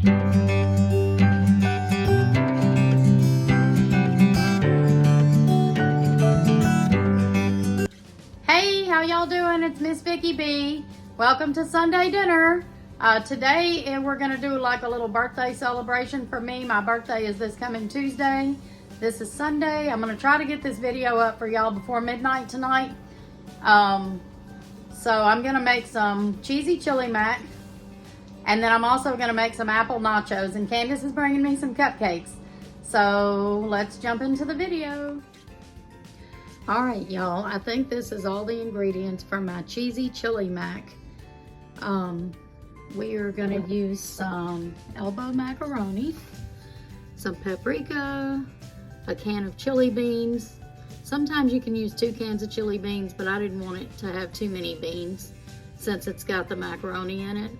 Hey, how y'all doing? It's Miss Vicky B. Welcome to Sunday dinner. Today we're gonna do like a little birthday celebration for me. My birthday is this coming Tuesday. This is Sunday. I'm gonna try to get this video up for y'all before midnight tonight. So I'm gonna make some cheesy chili mac, and then I'm also gonna make some apple nachos, and Candace is bringing me some cupcakes. So let's jump into the video. All right, y'all, I think this is all the ingredients for my cheesy chili mac. We are gonna use some elbow macaroni, some paprika, a can of chili beans. Sometimes you can use 2 cans of chili beans, but I didn't want it to have too many beans since it's got the macaroni in it.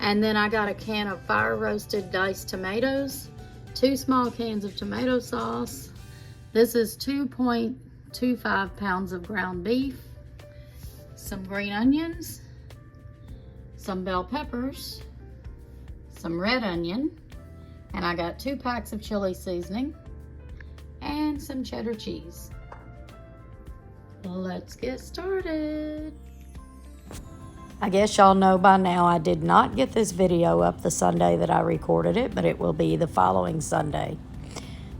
And then I got a can of fire roasted diced tomatoes, 2 small cans of tomato sauce. This is 2.25 pounds of ground beef, some green onions, some bell peppers, some red onion, and I got 2 packs of chili seasoning and some cheddar cheese. Let's get started. I guess y'all know by now I did not get this video up the Sunday that I recorded it, but it will be the following Sunday.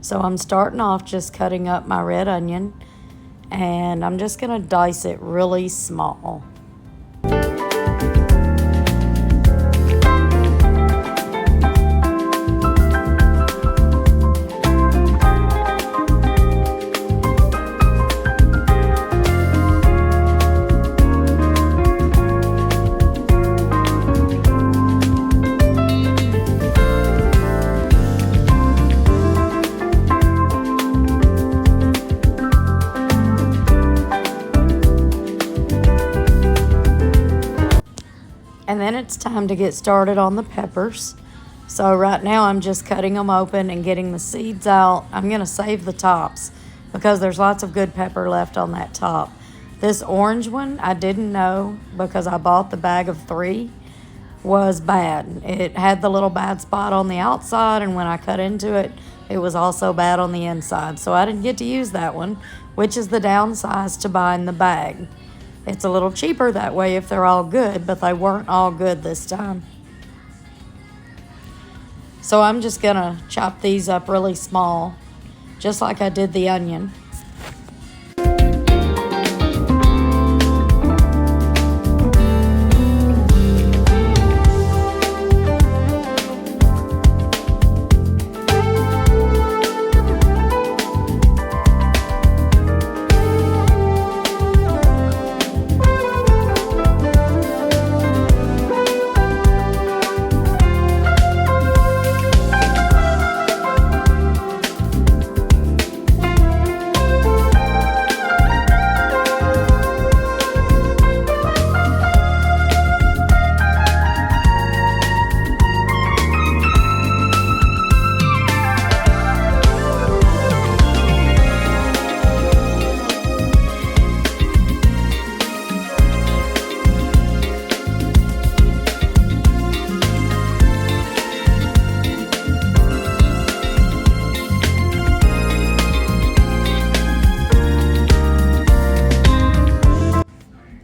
So I'm starting off just cutting up my red onion, and I'm just gonna dice it really small. And then it's time to get started on the peppers. So right now I'm just cutting them open and getting the seeds out. I'm gonna save the tops because there's lots of good pepper left on that top. This orange one, I didn't know because I bought the bag of 3, was bad. It had the little bad spot on the outside, and when I cut into it, it was also bad on the inside. So I didn't get to use that one, which is the downside to buying the bag. It's a little cheaper that way if they're all good, but they weren't all good this time. So I'm just gonna chop these up really small, just like I did the onion.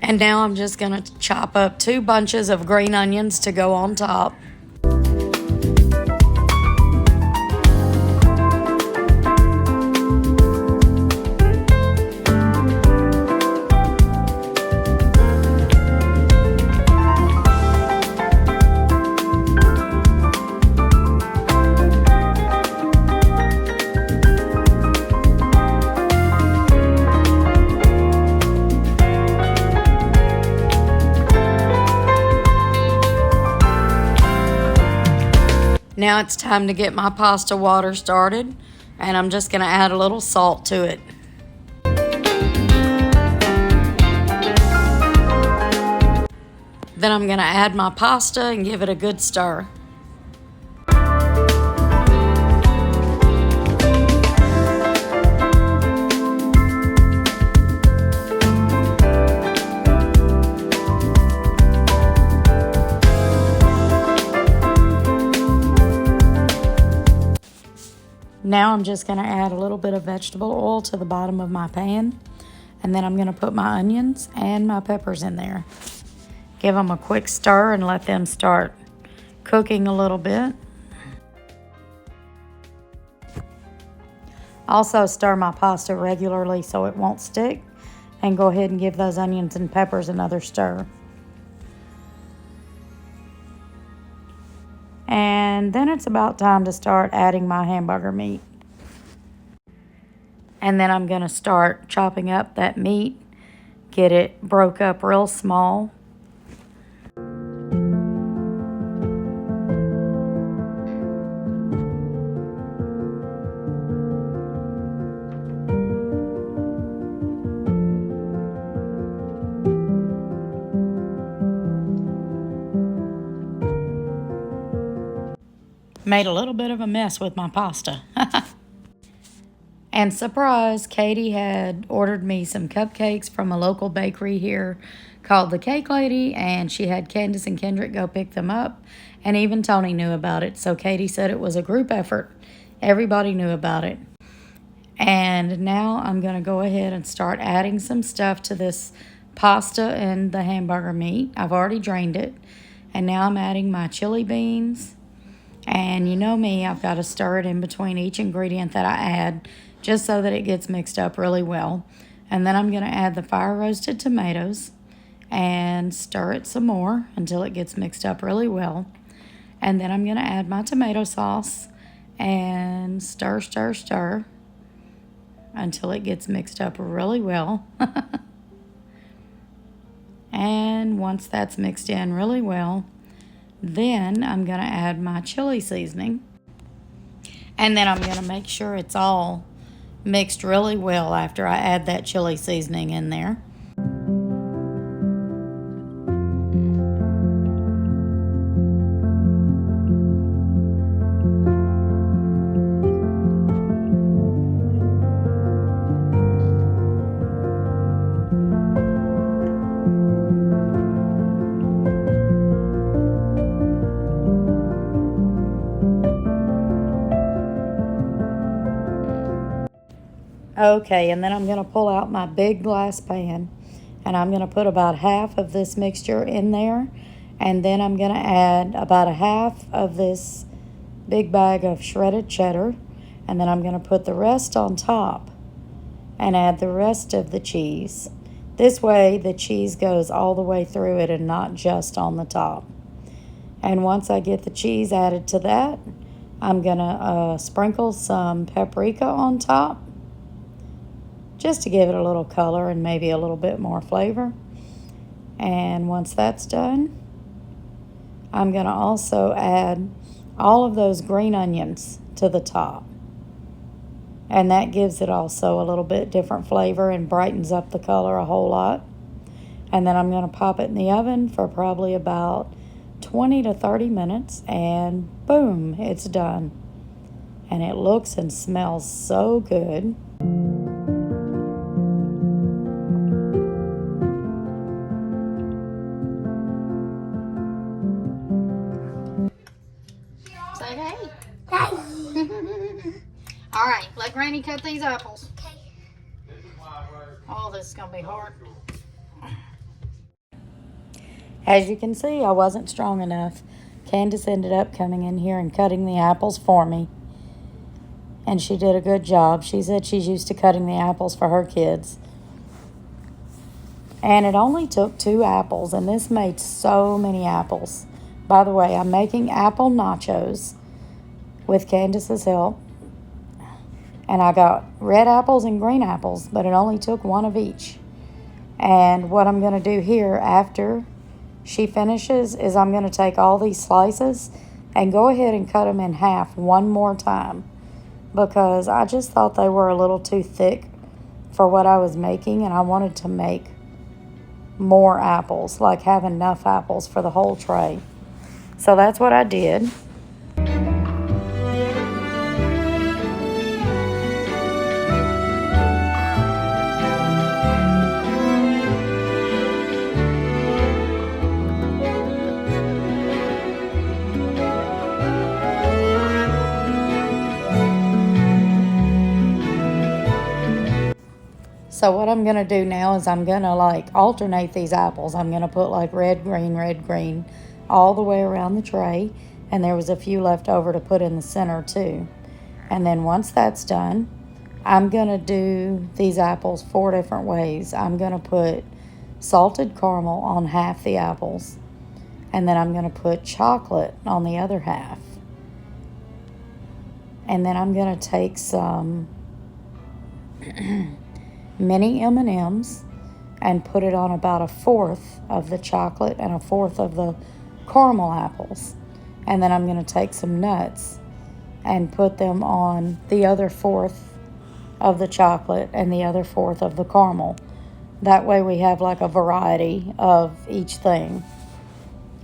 And now I'm just gonna chop up 2 bunches of green onions to go on top. Now it's time to get my pasta water started, and I'm just gonna add a little salt to it. Then I'm gonna add my pasta and give it a good stir. Now I'm just going to add a little bit of vegetable oil to the bottom of my pan. And then I'm going to put my onions and my peppers in there. Give them a quick stir and let them start cooking a little bit. Also stir my pasta regularly so it won't stick. And go ahead and give those onions and peppers another stir. And then it's about time to start adding my hamburger meat. And then I'm going to start chopping up that meat. Get it broke up real small. Made a little bit of a mess with my pasta. And surprise, Katie had ordered me some cupcakes from a local bakery here called The Cake Lady, and she had Candace and Kendrick go pick them up, and even Tony knew about it. So Katie said it was a group effort. Everybody knew about it. And now I'm going to go ahead and start adding some stuff to this pasta and the hamburger meat. I've already drained it. And now I'm adding my chili beans. And you know me, I've got to stir it in between each ingredient that I add just so that it gets mixed up really well. And then I'm going to add the fire roasted tomatoes and stir it some more until it gets mixed up really well. And then I'm going to add my tomato sauce and stir, stir, stir until it gets mixed up really well. And once that's mixed in really well, then I'm going to add my chili seasoning. And then I'm going to make sure it's all mixed really well after I add that chili seasoning in there. Okay, and then I'm going to pull out my big glass pan, and I'm going to put about half of this mixture in there, and then I'm going to add about a half of this big bag of shredded cheddar, and then I'm going to put the rest on top and add the rest of the cheese. This way the cheese goes all the way through it and not just on the top. And once I get the cheese added to that, I'm going to sprinkle some paprika on top, just to give it a little color and maybe a little bit more flavor. And once that's done, I'm going to also add all of those green onions to the top. And that gives it also a little bit different flavor and brightens up the color a whole lot. And then I'm going to pop it in the oven for probably about 20 to 30 minutes, and boom, it's done. And it looks and smells so good. Say hey. All right, let Granny cut these apples. Okay. Oh, this is going to be hard. As you can see, I wasn't strong enough. Candace ended up coming in here and cutting the apples for me. And she did a good job. She said she's used to cutting the apples for her kids. And it only took 2 apples, and this made so many apples. By the way, I'm making apple nachos with Candace's help. And I got red apples and green apples, but it only took 1 of each. And what I'm going to do here after she finishes is I'm going to take all these slices and go ahead and cut them in half one more time, because I just thought they were a little too thick for what I was making, and I wanted to make more apples, like have enough apples for the whole tray. So that's what I did. So what I'm going to do now is I'm going to like alternate these apples. I'm going to put like red, green all the way around the tray. And there was a few left over to put in the center too. And then once that's done, I'm going to do these apples 4 different ways. I'm going to put salted caramel on half the apples. And then I'm going to put chocolate on the other half. And then I'm going to take some mini M&Ms and put it on about 1/4 of the chocolate and 1/4 of the caramel apples. And then I'm going to take some nuts and put them on the other 1/4 of the chocolate and the other 1/4 of the caramel. That way we have like a variety of each thing.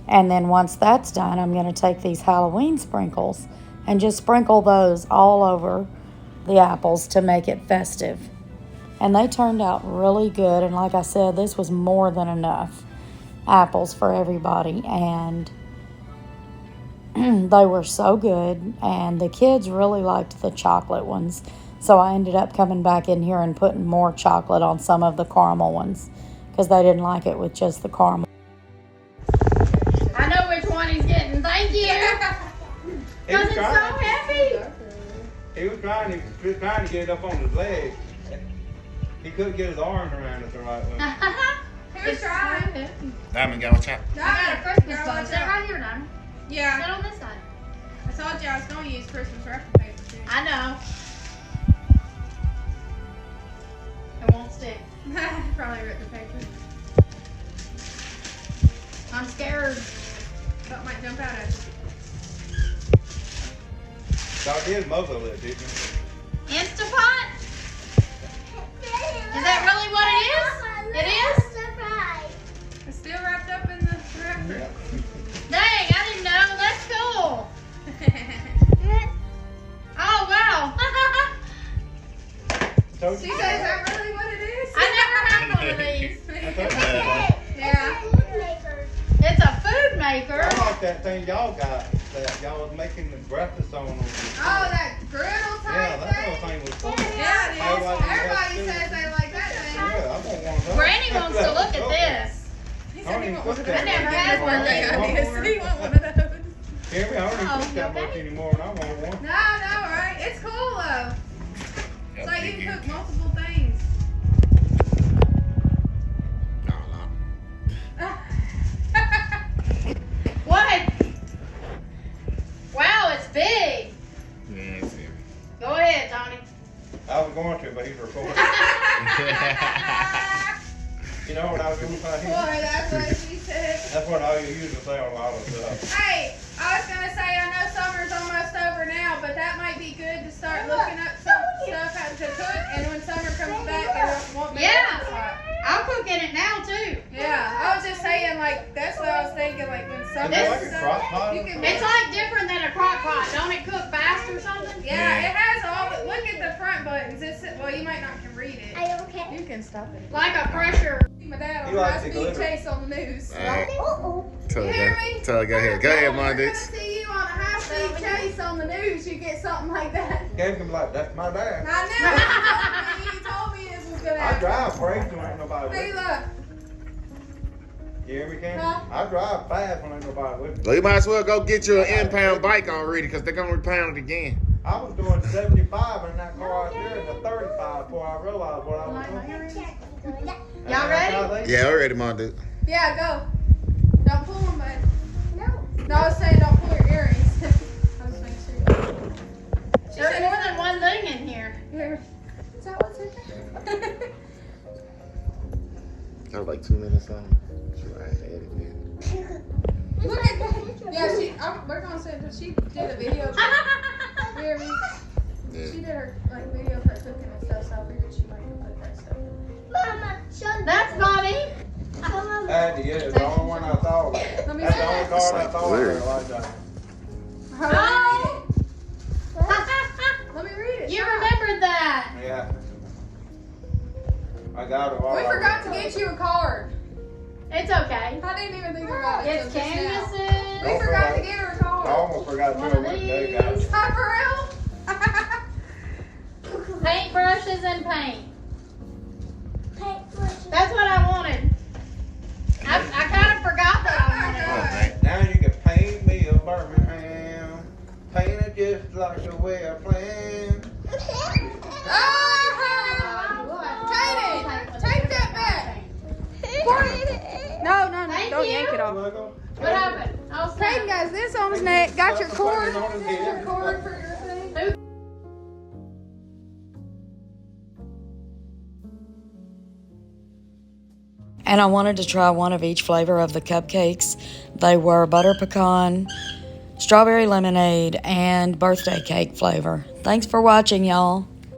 And then once that's done, I'm going to take these Halloween sprinkles and just sprinkle those all over the apples to make it festive. And they turned out really good. And like I said, this was more than enough apples for everybody. And they were so good. And the kids really liked the chocolate ones. So I ended up coming back in here and putting more chocolate on some of the caramel ones because they didn't like it with just the caramel. I know which one he's getting. Thank you. Because it's so heavy. He was trying to get it up on his leg. He couldn't get his arms around it the right way. He was trying. Diamond got one chop. I got a Christmas bug. Sit right here, Diamond. Yeah. Sit on this side. I told you I was going to use Christmas wrapping paper too. I know. It won't stick. Probably ripped the paper. I'm scared. Something might jump out at you. Y'all did muzzle it, didn't you? Instapot? Is that really what it is? It is? It's still wrapped up in the wrapper. Yeah. Dang, I didn't know. That's cool. Oh, wow. Told She you. says, is that really what it is? I never had one of these. Yeah. It's a food maker. I like that thing y'all got that y'all was making the breakfast on. Oh, that griddle Yeah, type that thing? little thing was cool. Yeah, it I is. like that Everybody too. says they like that thing. Yeah, I want one of those. Granny wants to look at this. He I said don't he even want one cook of that those. I never had one of these Yeah, he want one of those. Hear me? I don't even Oh, cook that okay. much anymore, and I want one. No, right? It's cool though. It's like you can cook multiple things. What? Wow, it's big. Yeah, it's heavy. Go ahead, Tony. I was going to, but he's recording. You know what I was going to say? Boy, that's what she said. That's what I usually say on a lot of stuff. Hey, I was gonna say I know summer's almost over now, but that might be good to start looking up some stuff how to cook, and when summer comes back, it won't be Yeah. as hot. I'll cook in it now, too. Yeah, I was just saying, like, that's what I was thinking, like, when summer Is it like comes a crock up, pot? you can It's like different than a crock pot. Don't it cook fast or something? yeah, it has all the, look at the front buttons. It's, well, you might not can read it. You can stop it. Like a pressure. My dad You on like high the speed glitter? chase on the news. Alright. You hear me? Tell her, go ahead. Go ahead, We're gonna Monday. see you on a high speed chase on the news. You get something like that. Gave him like, that's my dad. I knew it. You told me this was gonna I happen. drive crazy when ain't nobody Hey, with me. look. You hear me, Ken? Huh? I drive fast when ain't nobody with me. Well, you might as well go get you an impound bike already because they're going to repound it again. I was doing 75 in that car out there to 35 before I realized what I was doing. Y'all ready? Yeah, we're ready, Monday. Yeah, go. Don't pull them, bud. No, I was saying don't pull your earrings. I was making sure. There's more than one thing in here. Here. Is that what's in there? That was like 2 minutes on. Sure, I had to edit it. Look at that. Yeah, we're gonna say that she did a video. You hear me? Yeah. She did her like video of her cooking and stuff, so I figured she might put that stuff in. That's funny. I had to get it. It's the only one I thought of. That's Let me the see only that. card I thought of like that. Oh. Let me read it. You remembered that. Yeah. I got it all. We forgot to get you a card. It's okay. I didn't even think about it. It's till just now. canvases. We forgot to get her a I card. almost forgot One to of do it today, guys. these. Hi, for real? Paintbrushes and paint. like the way I planned. Kaden, take that back. No, don't yank it off. What happened? I was Kaden got this on his neck. Got your cord. On his head. Cord for your thing. And I wanted to try one of each flavor of the cupcakes. They were butter pecan, strawberry lemonade, and birthday cake flavor. Thanks for watching, y'all.